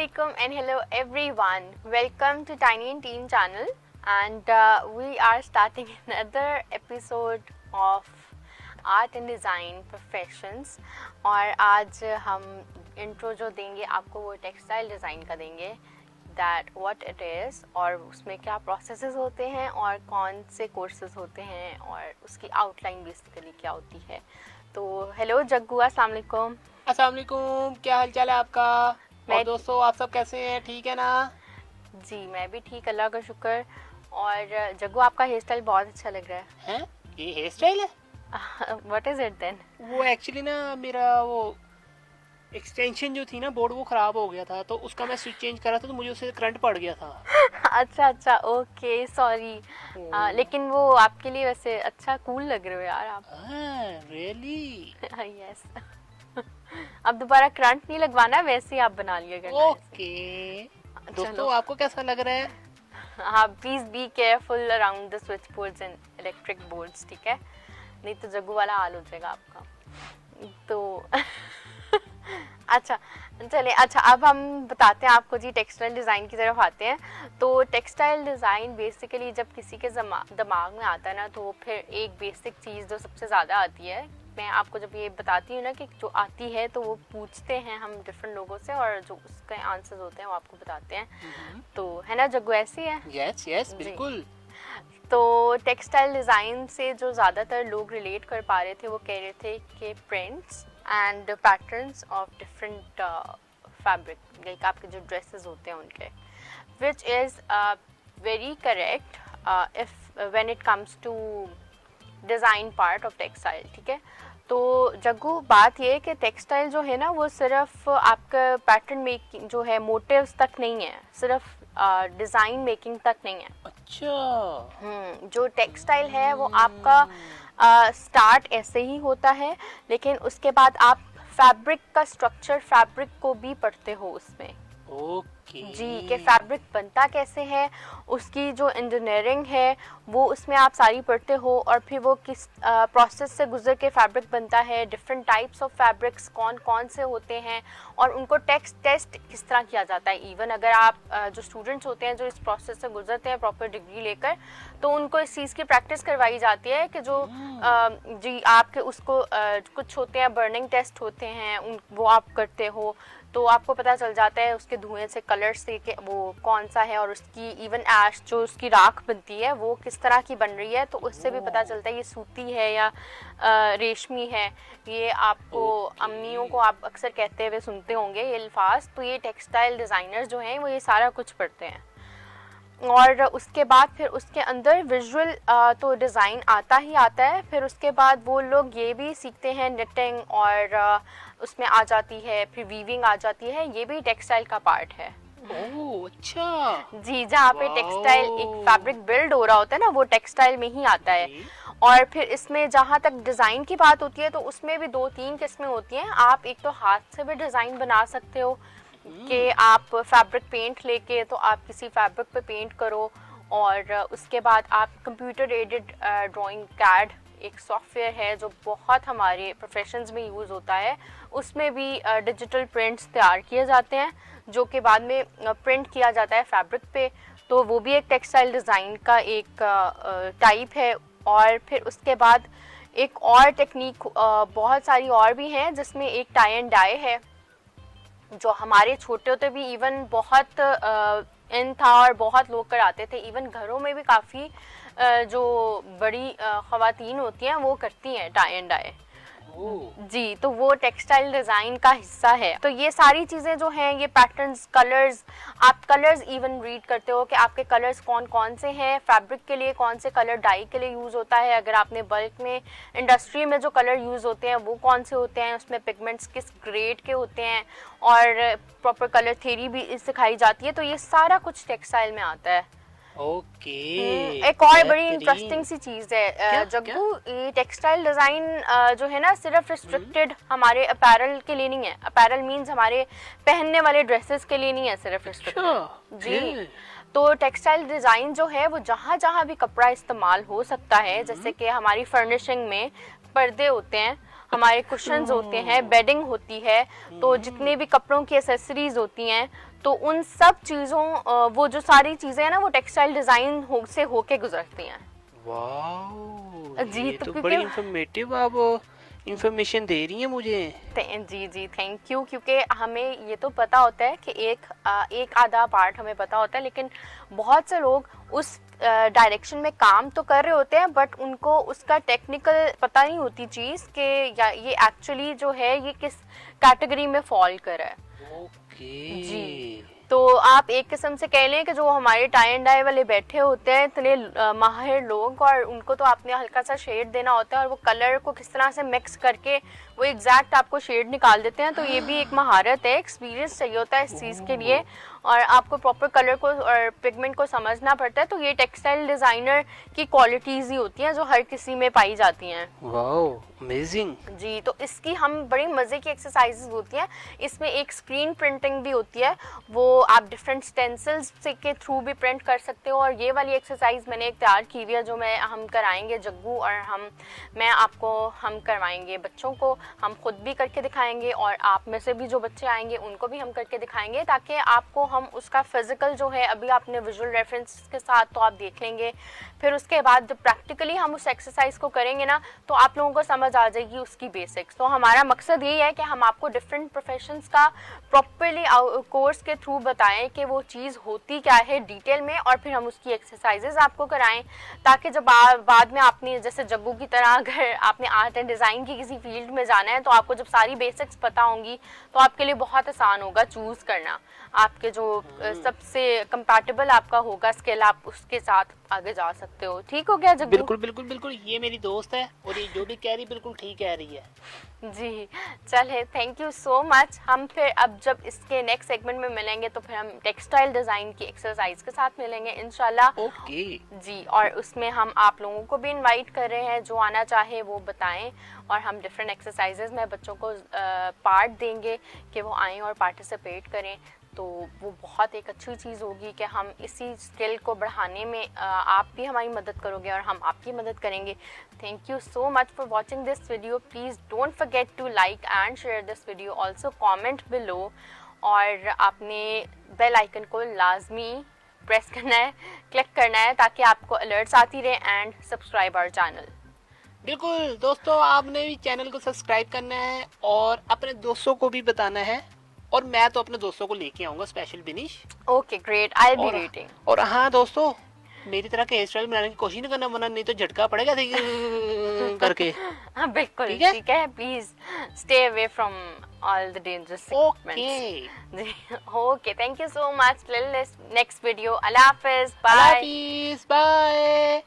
Assalamualaikum and hello everyone. Welcome to Tiny and Teen channel and we are starting another episode of Art and Design Professions. और आज हम intro जो देंगे आपको वो textile design का देंगे, that what it is और उसमें क्या प्रोसेसेस होते हैं और कौन से कोर्सेज होते हैं और उसकी आउटलाइन बेसिकली क्या होती है. तो हेलो जग्गू, अस्सलाम वालेकुम. अस्सलाम वालेकुम, क्या हाल चाल है आपका? मैं और दोस्तों आप सब कैसे हैं? ठीक है ना? जी मैं भी ठीक, अल्लाह का शुक्र. और जग्गू आपका हेयर स्टाइल बहुत अच्छा लग रहा हैं? ये हेयर स्टाइल है? है. What is it then? वो एक्चुअली ना मेरा वो एक्सटेंशन जो थी ना बोर्ड वो ख़राब हो गया था, तो उसका मैं स्विच चेंज करा था तो मुझे उससे करंट पड़ गया था. अच्छा ओके सॉरी. लेकिन वो आपके लिए वैसे अच्छा कूल लग रहे हो यार आप. रियली? यस. अब दोबारा करंट नहीं लगवाना, वैसे ही आप बना लिया करना. ओके दोस्तों, आपको कैसा लग रहा है? हाँ please be careful around the switch boards and electric boards, ठीक है? नहीं तो जग्गू वाला हाल हो जाएगा आपका. तो अच्छा चलिए, अच्छा अब हम बताते हैं आपको जी, टेक्सटाइल डिज़ाइन की तरफ आते हैं. तो टेक्सटाइल डिज़ाइन बेसिकली जब किसी के दिमाग में आता है ना, तो फिर एक बेसिक चीज़ जो सबसे ज़्यादा आती है, मैं आपको जब ये बताती हूँ ना कि जो आती है तो वो पूछते हैं हम डिफरेंट लोगों से और जो उसके आंसर्स होते हैं वो आपको बताते हैं. तो है ना जग्गू, ऐसी है? यस यस बिल्कुल. तो टेक्सटाइल डिज़ाइन से जो ज़्यादातर लोग रिलेट कर पा रहे थे वो कह रहे थे कि prints and patterns of different fabric, like आपके जो ड्रेसेस होते हैं उनके, which is very correct if when it comes to design part of textile. ठीक है, तो जग्गू बात ये है कि टेक्सटाइल जो है ना वो सिर्फ आपका पैटर्न मेकिंग जो है मोटिव्स तक नहीं है, सिर्फ डिज़ाइन मेकिंग तक नहीं है. अच्छा. जो टेक्सटाइल है वो आपका स्टार्ट ऐसे ही होता है, लेकिन उसके बाद आप फैब्रिक का स्ट्रक्चर, फैब्रिक को भी पढ़ते हो उसमें. ओके जी, कि फैब्रिक बनता कैसे है, उसकी जो इंजीनियरिंग है वो उसमें आप सारी पढ़ते हो, और फिर वो किस प्रोसेस से गुजर के फैब्रिक बनता है, डिफरेंट टाइप्स ऑफ फैब्रिक्स कौन कौन से होते हैं और उनको टेस्ट किस तरह किया जाता है. इवन अगर आप जो स्टूडेंट्स होते हैं जो इस प्रोसेस से गुजरते हैं प्रॉपर डिग्री लेकर, तो उनको इस चीज़ की प्रैक्टिस करवाई जाती है कि जो जी आपके उसको कुछ होते हैं बर्निंग टेस्ट होते हैं, वो आप करते हो, तो आपको पता चल जाता है उसके धुएं से, कलर से कि वो कौन सा है, और उसकी इवन ऐश जो उसकी राख बनती है वो किस तरह की बन रही है, तो उससे भी पता चलता है ये सूती है या रेशमी है. ये आपको अम्मियों को आप अक्सर कहते हुए सुनते होंगे ये अल्फाज. तो ये टेक्सटाइल डिज़ाइनर्स जो हैं वो ये सारा कुछ पढ़ते हैं. और उसके बाद फिर उसके अंदर विजुअल तो डिज़ाइन आता ही आता है. फिर उसके बाद वो लोग ये भी सीखते हैं निटिंग, और उसमें आ जाती है फिर वीविंग आ जाती है, ये भी टेक्सटाइल का पार्ट है. ओह अच्छा. जी, जहाँ पे टेक्सटाइल एक फैब्रिक बिल्ड हो रहा होता है ना, वो टेक्सटाइल में ही आता है. और फिर इसमें जहाँ तक डिज़ाइन की बात होती है तो उसमें भी 2-3 किस्में होती हैं. आप एक तो हाथ से भी डिज़ाइन बना सकते हो कि आप फैब्रिक पेंट लेके तो आप किसी फैब्रिक पे पेंट करो, और उसके बाद आप कंप्यूटर एडेड ड्राइंग, कैड एक सॉफ्टवेयर है जो बहुत हमारे प्रोफेशंस में यूज़ होता है, उसमें भी डिजिटल प्रिंट्स तैयार किए जाते हैं जो कि बाद में प्रिंट किया जाता है फैब्रिक पे. तो वो भी एक टेक्सटाइल डिज़ाइन का एक टाइप है. और फिर उसके बाद एक और टेक्निक बहुत सारी और भी हैं, जिसमें एक टाई एंड डाई है जो हमारे छोटे होते भी इवन बहुत इन था और बहुत लोग कराते थे. इवन घरों में भी काफ़ी जो बड़ी ख़वातीन होती हैं वो करती हैं टाई एंड डाई. जी, तो वो टेक्सटाइल डिज़ाइन का हिस्सा है. तो ये सारी चीज़ें जो हैं, ये पैटर्न्स, कलर्स, आप कलर्स इवन रीड करते हो कि आपके कलर्स कौन कौन से हैं, फैब्रिक के लिए कौन से कलर डाई के लिए यूज़ होता है, अगर आपने बल्क में इंडस्ट्री में जो कलर यूज़ होते हैं वो कौन से होते हैं, उसमें पिगमेंट्स किस ग्रेड के होते हैं, और प्रॉपर कलर थ्योरी भी सिखाई जाती है. तो ये सारा कुछ टेक्सटाइल में आता है. ओके. एक और बड़ी इंटरेस्टिंग सी चीज़ है जग्गू, ये टेक्सटाइल डिज़ाइन जो है ना सिर्फ रिस्ट्रिक्टेड हमारे अपैरल के लिए नहीं है. अपैरल मीन्स हमारे पहनने वाले ड्रेसेस के लिए नहीं है सिर्फ रिस्ट्रिक्टेड. जी, तो टेक्सटाइल डिज़ाइन जो है वो जहाँ जहाँ भी कपड़ा इस्तेमाल हो सकता है, जैसे कि हमारी फर्निशिंग में पर्दे होते हैं, हमारे कुशन्स होते हैं, बेडिंग होती है, तो जितने भी कपड़ों की एसेसरीज होती हैं, तो उन सब चीज़ों वो जो सारी चीज़ें हैं ना वो टेक्सटाइल डिज़ाइन से होके गुजरती हैं। वाह, जी, ये तो तो क्योंकि बड़ी इंफॉर्मेटिव आप इंफॉर्मेशन दे रही हैं मुझे। जी जी, थैंक यू। क्योंकि हमें ये तो पता होता है कि एक आधा पार्ट हमें पता होता है, लेकिन बहुत से लोग उस डायरेक्शन में काम तो कर रहे होते हैं बट उनको उसका टेक्निकल पता नहीं होती चीज़ कि या ये एक्चुअली जो है ये किस कैटेगरी में फॉल कर रहा है। ओके जी, तो आप एक किस्म से कह लें कि जो हमारे टाई एंड डाई वाले बैठे होते हैं इतने माहिर लोग, और उनको तो आपने हल्का सा शेड देना होता है और वो कलर को किस तरह से मिक्स करके वो एग्जैक्ट आपको शेड निकाल देते हैं। तो ये भी एक महारत है, एक्सपीरियंस चाहिए होता है इस चीज़ के लिए, और आपको प्रॉपर कलर को और पिगमेंट को समझना पड़ता है। तो ये टेक्सटाइल डिज़ाइनर की क्वालिटीज़ ही होती हैं जो हर किसी में पाई जाती हैं। Wow, amazing. जी, तो इसकी हम बड़ी मज़े की एक्सरसाइजेज होती हैं। इसमें एक स्क्रीन प्रिंटिंग भी होती है, वो आप डिफरेंट स्टेंसिल्स के थ्रू भी प्रिंट कर सकते हो। और ये वाली एक्सरसाइज मैंने एक तैयार की हुई है जो हम कराएंगे जग्गू और हम करवाएंगे बच्चों को, हम खुद भी करके दिखाएंगे और आप में से भी जो बच्चे आएंगे उनको भी हम करके दिखाएंगे, ताकि आपको हम उसका फिजिकल जो है अभी आपने विजुअल रेफरेंस के साथ तो आप देख लेंगे, फिर उसके बाद जब प्रैक्टिकली हम उस एक्सरसाइज को करेंगे ना तो आप लोगों को समझ आ जाएगी उसकी बेसिक्स। तो हमारा मकसद यही है कि हम आपको डिफरेंट प्रोफेशंस का प्रॉपरली कोर्स के थ्रू बताएं कि वो चीज़ होती क्या है डिटेल में, और फिर हम उसकी एक्सरसाइजेज आपको कराएं, ताकि जब बाद में आपने जैसे जग्गू की तरह अगर आपने आर्ट एंड डिज़ाइन की किसी फील्ड में जाना है तो आपको जब सारी बेसिक्स पता होंगी तो आपके लिए बहुत आसान होगा चूज़ करना, आपके जो सबसे कंपैटिबल आपका होगा स्किल आप उसके साथ आगे जा सकते हो। ठीक हो गया जग्गू? बिल्कुल बिल्कुल बिल्कुल, ये मेरी दोस्त है और ये जो भी कह रही बिल्कुल ठीक कह रही है। जी, चले, थैंक यू सो मच। हम फिर अब जब इसके नेक्स्ट सेगमेंट में मिलेंगे तो फिर हम टेक्सटाइल डिज़ाइन की एक्सरसाइज के साथ मिलेंगे इंशाल्लाह। ओके जी, और उसमें हम आप लोगों को भी इनवाइट कर रहे हैं, जो आना चाहे वो बताएं, और हम डिफरेंट एक्सरसाइजेज में बच्चों को पार्ट देंगे कि वो आएँ और पार्टिसिपेट करें। तो वो बहुत एक अच्छी चीज़ होगी कि हम इसी स्किल को बढ़ाने में आप भी हमारी मदद करोगे और हम आपकी मदद करेंगे। Thank you so much for watching this video. Please don't forget to like and share this video, also comment below, और आपने बेल आइकन को लाजमी प्रेस करना है, क्लिक करना है, ताकि आपको अलर्ट्स आती रहे, एंड सब्सक्राइब आवर चैनल। बिल्कुल दोस्तों, आपने भी चैनल को सब्सक्राइब करना है और अपने दोस्तों को भी बताना है, और मैं तो अपने दोस्तों को लेके आऊंगा special बिनिश। Okay great, I be waiting. और हाँ दोस्तों, मेरी तरह के हेयर स्टाइल बनाने की कोशिश नहीं करना, वरना नहीं तो झटका पड़ेगा करके। हाँ बिल्कुल, ठीक है? ठीक है। Please stay away from all the dangerous okay जी, okay, thank you so much. Till next video, अल्लाह हाफिज, बाय। बाय।